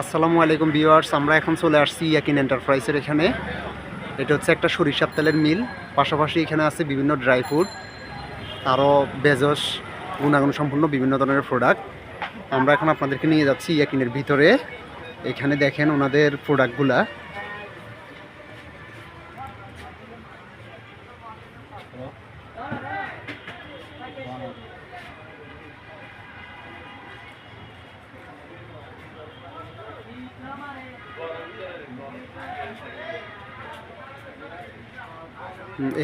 আসসালামু আলাইকুম ভিউয়ার্স, আমরা এখন চলে আসছি ইয়াকিন এন্টারপ্রাইজের এখানে। এটা হচ্ছে একটা সরিষার তেলের মিল, পাশাপাশি এখানে আছে বিভিন্ন ড্রাই ফ্রুট, আরও বেজস গুণাগুণ সম্পন্ন বিভিন্ন ধরনের প্রোডাক্ট। আমরা এখন আপনাদেরকে নিয়ে যাচ্ছি ইয়াকিনের ভিতরে। এখানে দেখেন ওনাদের প্রোডাক্টগুলা।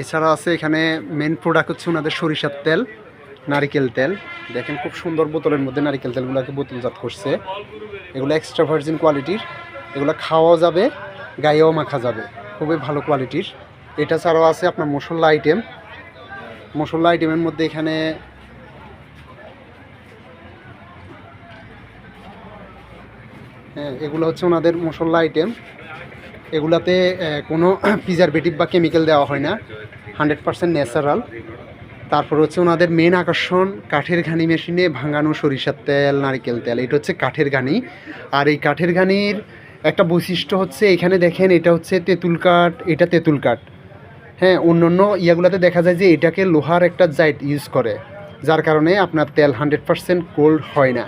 এছাড়া আছে এখানে মেন প্রোডাক্ট হচ্ছে ওনাদের সরিষার তেল, নারিকেল তেল। দেখেন খুব সুন্দর বোতলের মধ্যে নারিকেল তেলগুলোকে বোতলজাত করছে। এগুলো এক্সট্রা ভার্জিন কোয়ালিটির, এগুলো খাওয়াও যাবে, গায়েও মাখা যাবে, খুবই ভালো কোয়ালিটির। এটা ছাড়াও আছে আপনার মশলা আইটেম। মশলা আইটেমের মধ্যে এখানে এগুলো হচ্ছে ওনাদের মশলা আইটেম। এগুলাতে কোনো প্রিজারভেটিভ বা কেমিক্যাল দেওয়া হয় না, 100% ন্যাচারাল। তারপর হচ্ছে ওনাদের মেন আকর্ষণ কাঠের ঘানি মেশিনে ভাঙানো সরিষার তেল, নারিকেল তেল। এটা হচ্ছে কাঠের ঘানি। আর এই কাঠের ঘানির একটা বৈশিষ্ট্য হচ্ছে এখানে দেখেন, এটা হচ্ছে তেঁতুল কাঠ, এটা তেঁতুল কাঠ। হ্যাঁ, অন্য অন্য ইয়াগুলাতে দেখা যায় যে এটাকে লোহার একটা জাইট ইউজ করে, যার কারণে আপনার তেল 100% কোল্ড হয় না।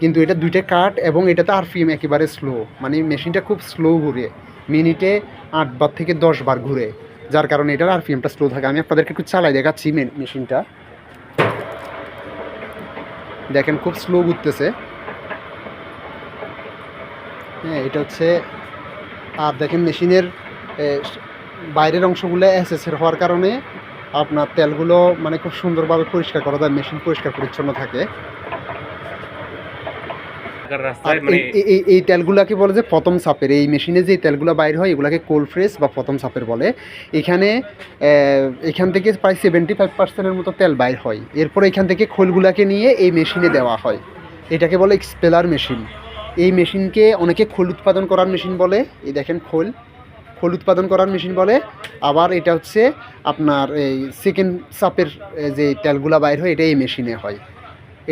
কিন্তু এটা দুইটা কাঠ এবং এটাতে আরপিএম একেবারে স্লো, মানে মেশিনটা খুব স্লো ঘুরে, মিনিটে 8 বার থেকে 10 বার ঘুরে, যার কারণে এটার আরপিএমটা স্লো থাকে। আমি আপনাদেরকে একটু চালাই দেখাচ্ছি মেশিনটা। দেখেন খুব স্লো ঘুরতেছে। হ্যাঁ, এটা হচ্ছে। আর দেখেন মেশিনের বাইরের অংশগুলো এসএসের হওয়ার কারণে আপনার তেলগুলো মানে খুব সুন্দরভাবে পরিষ্কার করা যায়, মেশিন পরিষ্কার পরিচ্ছন্ন থাকে। আর এই তেলগুলাকে বলে যে প্রথম সাপের। এই মেশিনে যে তেলগুলো বাইর হয় এগুলাকে কোল্ড ফ্রেশ বা প্রথম সাপের বলে। এখান থেকে প্রায় 75%-এর মতো তেল বাইর হয়। এরপর এখান থেকে খোলগুলাকে নিয়ে এই মেশিনে দেওয়া হয়। এটাকে বলে এক্সপেলার মেশিন। এই মেশিনকে অনেকে খোল উৎপাদন করার মেশিন বলে। এই দেখেন খোল উৎপাদন করার মেশিন বলে। আবার এটা হচ্ছে আপনার এই সেকেন্ড সাপের যে তেলগুলা বাইর হয় এটা এই মেশিনে হয়।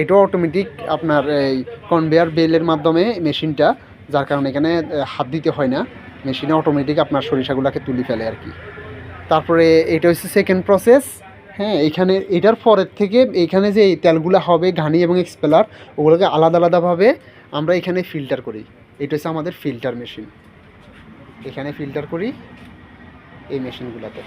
এটাও অটোমেটিক আপনার এই কনভেয়ার বেলের মাধ্যমে মেশিনটা, যার কারণে এখানে হাত দিতে হয় না, মেশিনে অটোমেটিক আপনার সরিষাগুলোকে তুলে ফেলে আর কি। তারপরে এটা হচ্ছে সেকেন্ড প্রসেস। হ্যাঁ, এখানে এটার পরের থেকে এখানে যে এই তেলগুলো হবে ঘানি এবং এক্সপেলার, ওগুলোকে আলাদা আলাদাভাবে আমরা এখানে ফিল্টার করি। এটা হচ্ছে আমাদের ফিল্টার মেশিন। এখানে ফিল্টার করি এই মেশিনগুলোতে।